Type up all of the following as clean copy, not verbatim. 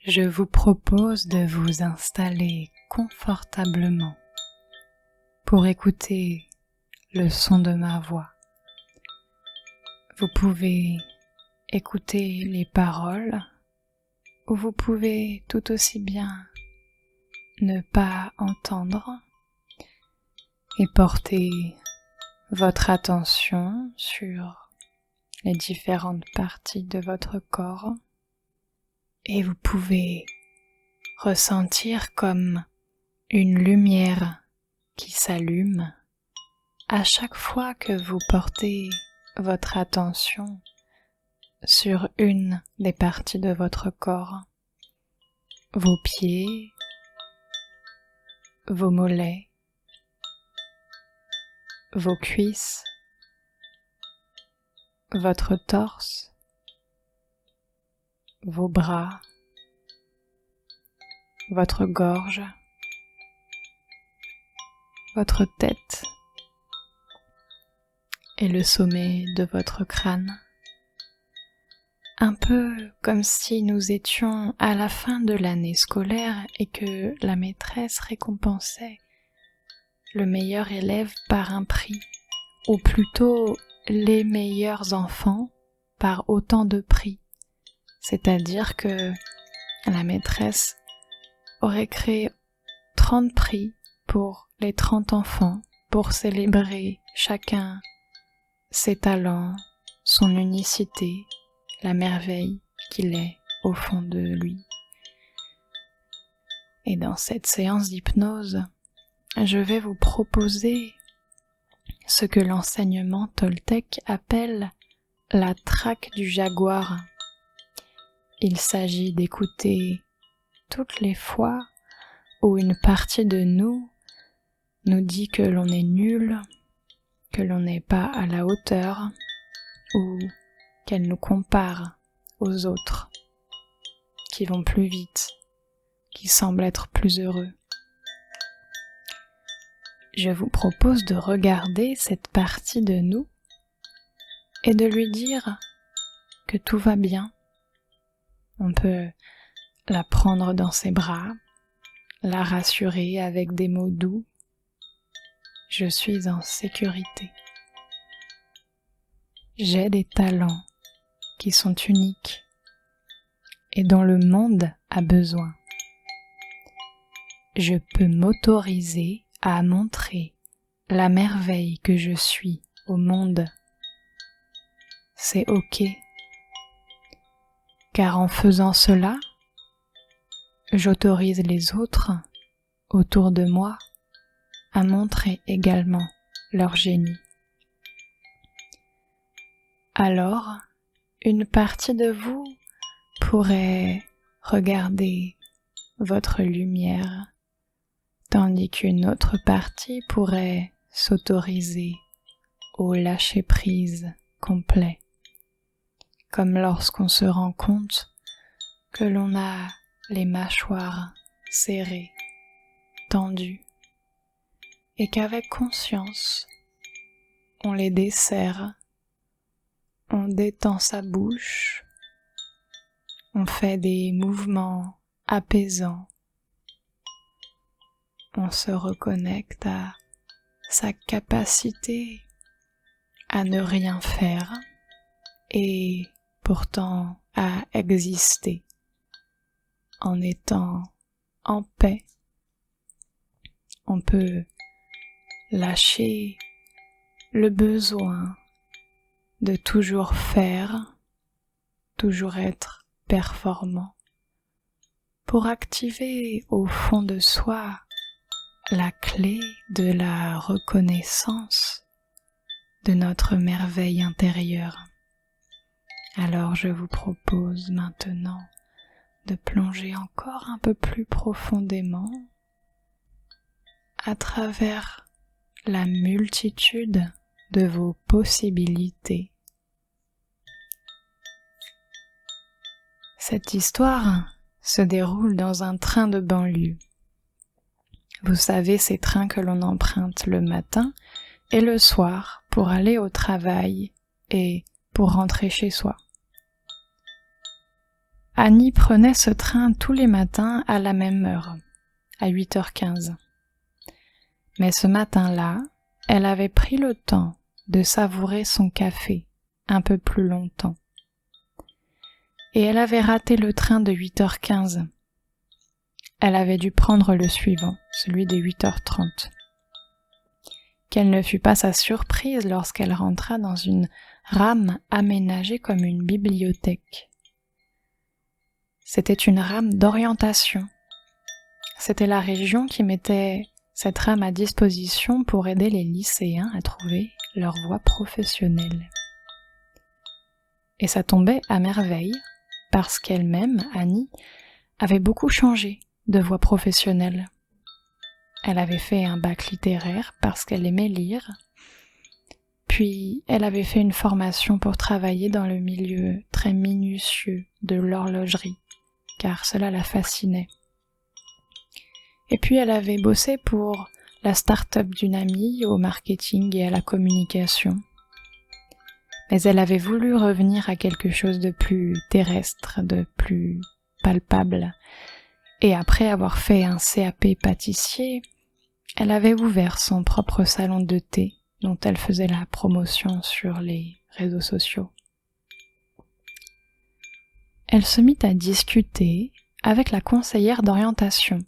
Je vous propose de vous installer confortablement pour écouter le son de ma voix. Vous pouvez écouter les paroles ou vous pouvez tout aussi bien ne pas entendre et porter votre attention sur les différentes parties de votre corps. Et vous pouvez ressentir comme une lumière qui s'allume à chaque fois que vous portez votre attention sur une des parties de votre corps. Vos pieds, vos mollets, vos cuisses, votre torse, vos bras, votre gorge, votre tête et le sommet de votre crâne. Un peu comme si nous étions à la fin de l'année scolaire et que la maîtresse récompensait le meilleur élève par un prix, ou plutôt les meilleurs enfants par autant de prix. C'est-à-dire que la maîtresse aurait créé 30 prix pour les 30 enfants pour célébrer chacun ses talents, son unicité, la merveille qu'il est au fond de lui. Et dans cette séance d'hypnose, je vais vous proposer ce que l'enseignement toltèque appelle la traque du jaguar. Il s'agit d'écouter toutes les fois où une partie de nous dit que l'on est nul, que l'on n'est pas à la hauteur ou qu'elle nous compare aux autres qui vont plus vite, qui semblent être plus heureux. Je vous propose de regarder cette partie de nous et de lui dire que tout va bien. On peut la prendre dans ses bras, la rassurer avec des mots doux. Je suis en sécurité. J'ai des talents qui sont uniques et dont le monde a besoin. Je peux m'autoriser à montrer la merveille que je suis au monde. C'est ok. Car en faisant cela, j'autorise les autres autour de moi à montrer également leur génie. Alors, une partie de vous pourrait regarder votre lumière, tandis qu'une autre partie pourrait s'autoriser au lâcher-prise complet. Comme lorsqu'on se rend compte que l'on a les mâchoires serrées, tendues, et qu'avec conscience, on les desserre, on détend sa bouche, on fait des mouvements apaisants, on se reconnecte à sa capacité à ne rien faire et pourtant à exister en étant en paix. On peut lâcher le besoin de toujours faire, toujours être performant, pour activer au fond de soi la clé de la reconnaissance de notre merveille intérieure. Alors je vous propose maintenant de plonger encore un peu plus profondément à travers la multitude de vos possibilités. Cette histoire se déroule dans un train de banlieue. Vous savez, ces trains que l'on emprunte le matin et le soir pour aller au travail et pour rentrer chez soi. Annie prenait ce train tous les matins à la même heure, à 8h15. Mais ce matin-là, elle avait pris le temps de savourer son café un peu plus longtemps. Et elle avait raté le train de 8h15. Elle avait dû prendre le suivant, celui de 8h30. Quelle ne fut pas sa surprise lorsqu'elle rentra dans une rame aménagée comme une bibliothèque. C'était une rame d'orientation. C'était la région qui mettait cette rame à disposition pour aider les lycéens à trouver leur voie professionnelle. Et ça tombait à merveille, parce qu'elle-même, Annie, avait beaucoup changé de voie professionnelle. Elle avait fait un bac littéraire parce qu'elle aimait lire, puis elle avait fait une formation pour travailler dans le milieu très minutieux de l'horlogerie, car cela la fascinait. Et puis elle avait bossé pour la start-up d'une amie au marketing et à la communication. Mais elle avait voulu revenir à quelque chose de plus terrestre, de plus palpable. Et après avoir fait un CAP pâtissier, elle avait ouvert son propre salon de thé dont elle faisait la promotion sur les réseaux sociaux. Elle se mit à discuter avec la conseillère d'orientation.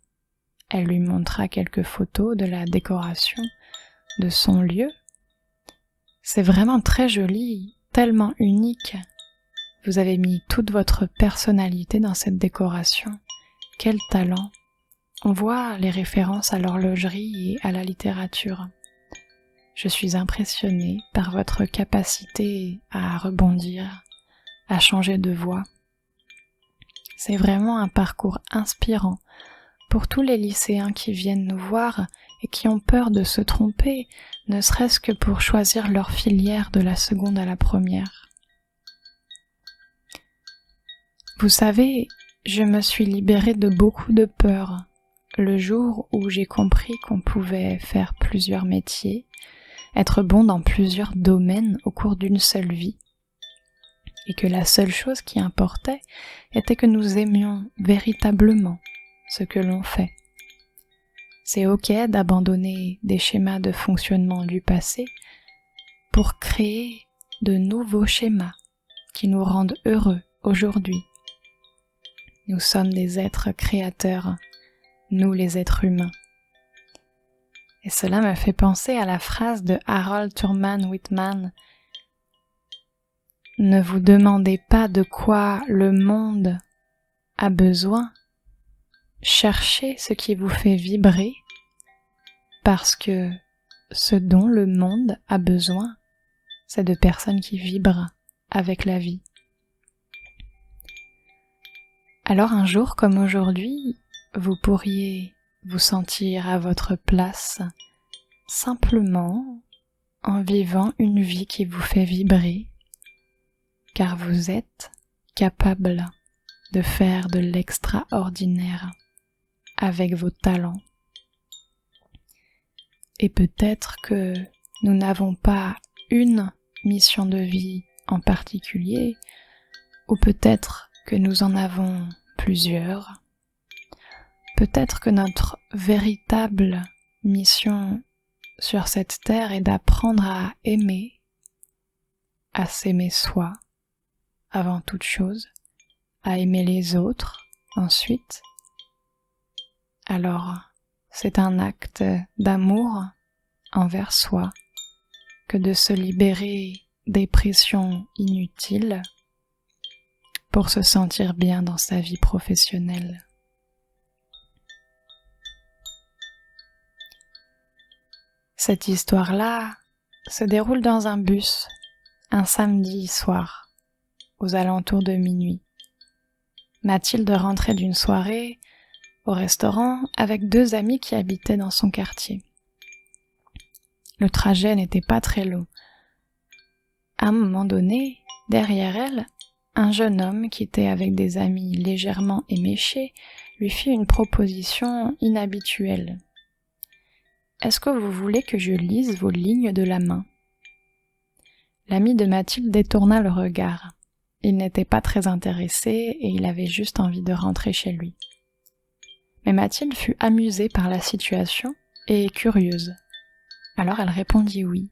Elle lui montra quelques photos de la décoration de son lieu. C'est vraiment très joli, tellement unique. Vous avez mis toute votre personnalité dans cette décoration. Quel talent! On voit les références à l'horlogerie et à la littérature. Je suis impressionnée par votre capacité à rebondir, à changer de voie. C'est vraiment un parcours inspirant pour tous les lycéens qui viennent nous voir et qui ont peur de se tromper, ne serait-ce que pour choisir leur filière de la seconde à la première. Vous savez, je me suis libérée de beaucoup de peur le jour où j'ai compris qu'on pouvait faire plusieurs métiers, être bon dans plusieurs domaines au cours d'une seule vie, et que la seule chose qui importait était que nous aimions véritablement ce que l'on fait. C'est ok d'abandonner des schémas de fonctionnement du passé pour créer de nouveaux schémas qui nous rendent heureux aujourd'hui. Nous sommes des êtres créateurs, nous les êtres humains. Et cela me fait penser à la phrase de Harold Thurman Whitman. Ne vous demandez pas de quoi le monde a besoin, cherchez ce qui vous fait vibrer, parce que ce dont le monde a besoin, c'est de personnes qui vibrent avec la vie. Alors un jour comme aujourd'hui, vous pourriez vous sentir à votre place simplement en vivant une vie qui vous fait vibrer, car vous êtes capable de faire de l'extraordinaire avec vos talents. Et peut-être que nous n'avons pas une mission de vie en particulier, ou peut-être que nous en avons plusieurs. Peut-être que notre véritable mission sur cette terre est d'apprendre à aimer, à s'aimer soi avant toute chose, à aimer les autres ensuite. Alors, c'est un acte d'amour envers soi que de se libérer des pressions inutiles pour se sentir bien dans sa vie professionnelle. Cette histoire-là se déroule dans un bus, un samedi soir, aux alentours de minuit. Mathilde rentrait d'une soirée au restaurant avec 2 amis qui habitaient dans son quartier. Le trajet n'était pas très long. À un moment donné, derrière elle, un jeune homme qui était avec des amis légèrement éméchés lui fit une proposition inhabituelle. « Est-ce que vous voulez que je lise vos lignes de la main ?» L'ami de Mathilde détourna le regard. Il n'était pas très intéressé et il avait juste envie de rentrer chez lui. Mais Mathilde fut amusée par la situation et curieuse. Alors elle répondit oui.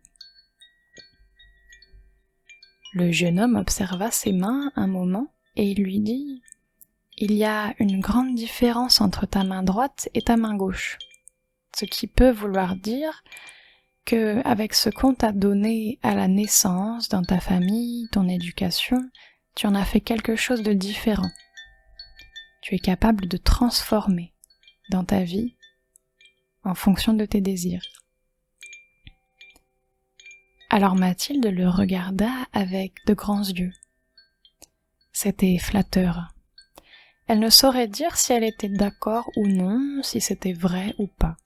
Le jeune homme observa ses mains un moment et il lui dit « Il y a une grande différence entre ta main droite et ta main gauche. » Ce qui peut vouloir dire que avec ce qu'on t'a donné à la naissance, dans ta famille, ton éducation, tu en as fait quelque chose de différent. Tu es capable de transformer dans ta vie en fonction de tes désirs. Alors Mathilde le regarda avec de grands yeux. C'était flatteur. Elle ne saurait dire si elle était d'accord ou non, si c'était vrai ou pas.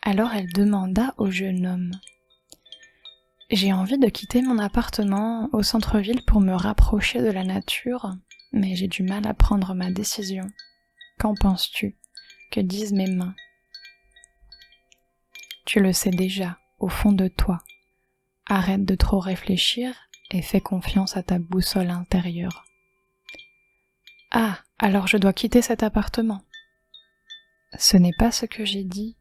Alors elle demanda au jeune homme « J'ai envie de quitter mon appartement au centre-ville pour me rapprocher de la nature, mais j'ai du mal à prendre ma décision. Qu'en penses-tu? Que disent mes mains? » Tu le sais déjà, au fond de toi. Arrête de trop réfléchir et fais confiance à ta boussole intérieure. Ah, alors je dois quitter cet appartement. Ce n'est pas ce que j'ai dit.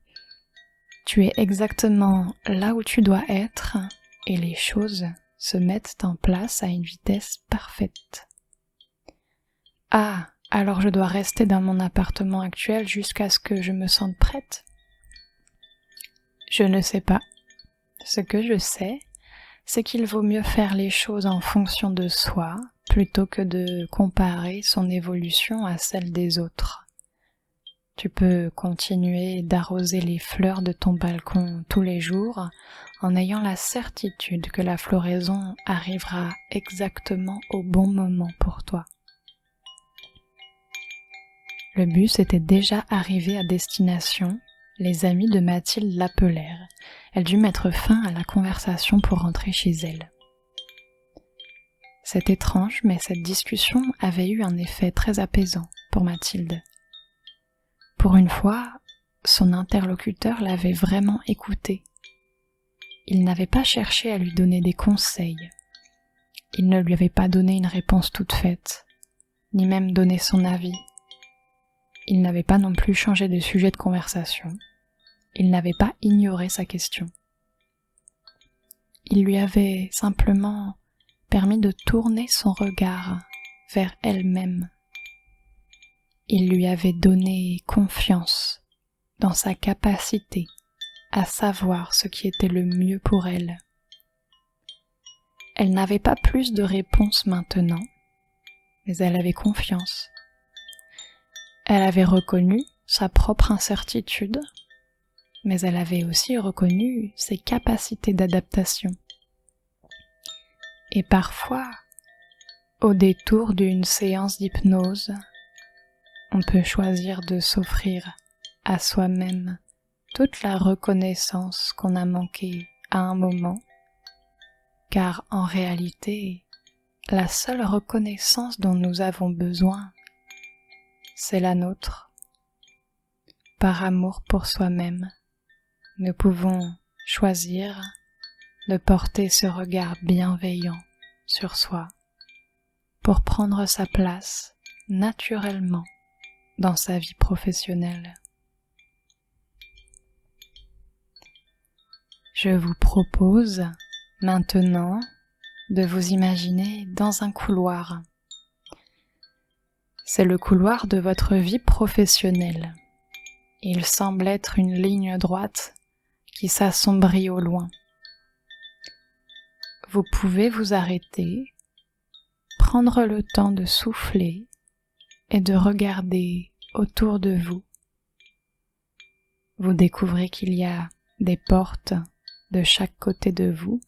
Tu es exactement là où tu dois être et les choses se mettent en place à une vitesse parfaite. Ah, alors je dois rester dans mon appartement actuel jusqu'à ce que je me sente prête? Je ne sais pas. Ce que je sais, c'est qu'il vaut mieux faire les choses en fonction de soi plutôt que de comparer son évolution à celle des autres. Tu peux continuer d'arroser les fleurs de ton balcon tous les jours en ayant la certitude que la floraison arrivera exactement au bon moment pour toi. Le bus était déjà arrivé à destination. Les amis de Mathilde l'appelèrent. Elle dut mettre fin à la conversation pour rentrer chez elle. C'est étrange, mais cette discussion avait eu un effet très apaisant pour Mathilde. Pour une fois, son interlocuteur l'avait vraiment écoutée. Il n'avait pas cherché à lui donner des conseils. Il ne lui avait pas donné une réponse toute faite, ni même donné son avis. Il n'avait pas non plus changé de sujet de conversation. Il n'avait pas ignoré sa question. Il lui avait simplement permis de tourner son regard vers elle-même. Il lui avait donné confiance dans sa capacité à savoir ce qui était le mieux pour elle. Elle n'avait pas plus de réponses maintenant, mais elle avait confiance. Elle avait reconnu sa propre incertitude, mais elle avait aussi reconnu ses capacités d'adaptation. Et parfois, au détour d'une séance d'hypnose, on peut choisir de s'offrir à soi-même toute la reconnaissance qu'on a manqué à un moment, car en réalité, la seule reconnaissance dont nous avons besoin, c'est la nôtre. Par amour pour soi-même, nous pouvons choisir de porter ce regard bienveillant sur soi pour prendre sa place naturellement dans sa vie professionnelle. Je vous propose maintenant de vous imaginer dans un couloir. C'est le couloir de votre vie professionnelle. Il semble être une ligne droite qui s'assombrit au loin. Vous pouvez vous arrêter, prendre le temps de souffler et de regarder autour de vous. Vous découvrez qu'il y a des portes de chaque côté de vous.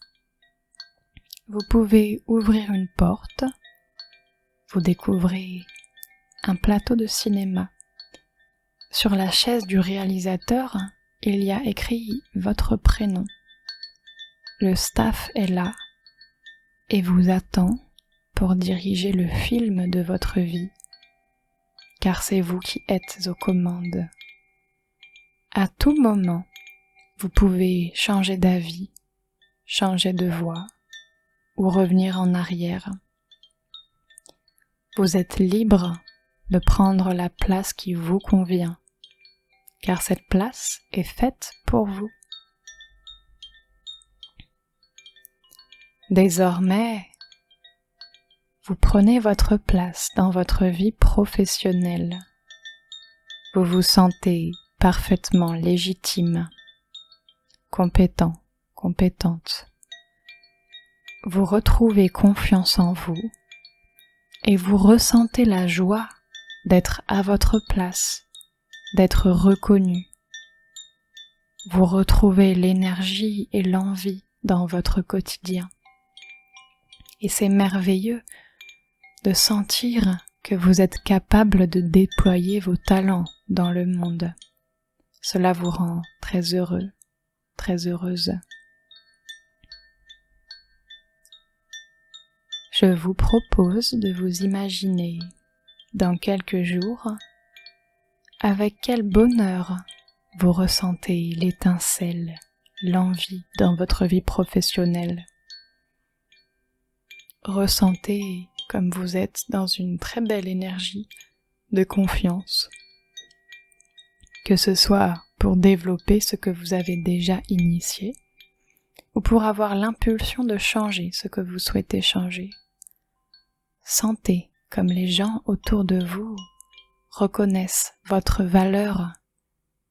Vous pouvez ouvrir une porte. Vous découvrez un plateau de cinéma. Sur la chaise du réalisateur, il y a écrit votre prénom. Le staff est là et vous attend pour diriger le film de votre vie, car c'est vous qui êtes aux commandes. À tout moment, vous pouvez changer d'avis, changer de voix ou revenir en arrière. Vous êtes libre de prendre la place qui vous convient, car cette place est faite pour vous. Désormais, vous prenez votre place dans votre vie professionnelle. Vous vous sentez parfaitement légitime, compétent, compétente. Vous retrouvez confiance en vous et vous ressentez la joie d'être à votre place, d'être reconnu. Vous retrouvez l'énergie et l'envie dans votre quotidien. Et c'est merveilleux de sentir que vous êtes capable de déployer vos talents dans le monde. Cela vous rend très heureux, très heureuse. Je vous propose de vous imaginer dans quelques jours avec quel bonheur vous ressentez l'étincelle, l'envie dans votre vie professionnelle. Ressentez comme vous êtes dans une très belle énergie de confiance, que ce soit pour développer ce que vous avez déjà initié ou pour avoir l'impulsion de changer ce que vous souhaitez changer. Sentez comme les gens autour de vous reconnaissent votre valeur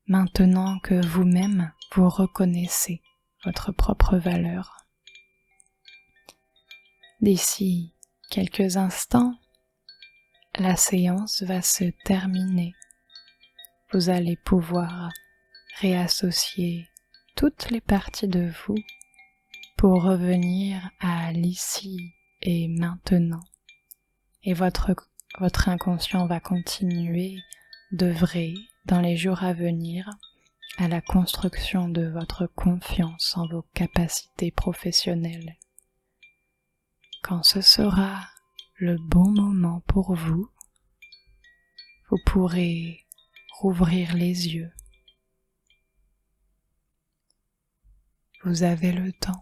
maintenant que vous-même vous reconnaissez votre propre valeur. D'ici quelques instants, la séance va se terminer. Vous allez pouvoir réassocier toutes les parties de vous pour revenir à l'ici et maintenant. Et votre inconscient va continuer d'œuvrer dans les jours à venir à la construction de votre confiance en vos capacités professionnelles. Quand ce sera le bon moment pour vous, vous pourrez rouvrir les yeux. Vous avez le temps.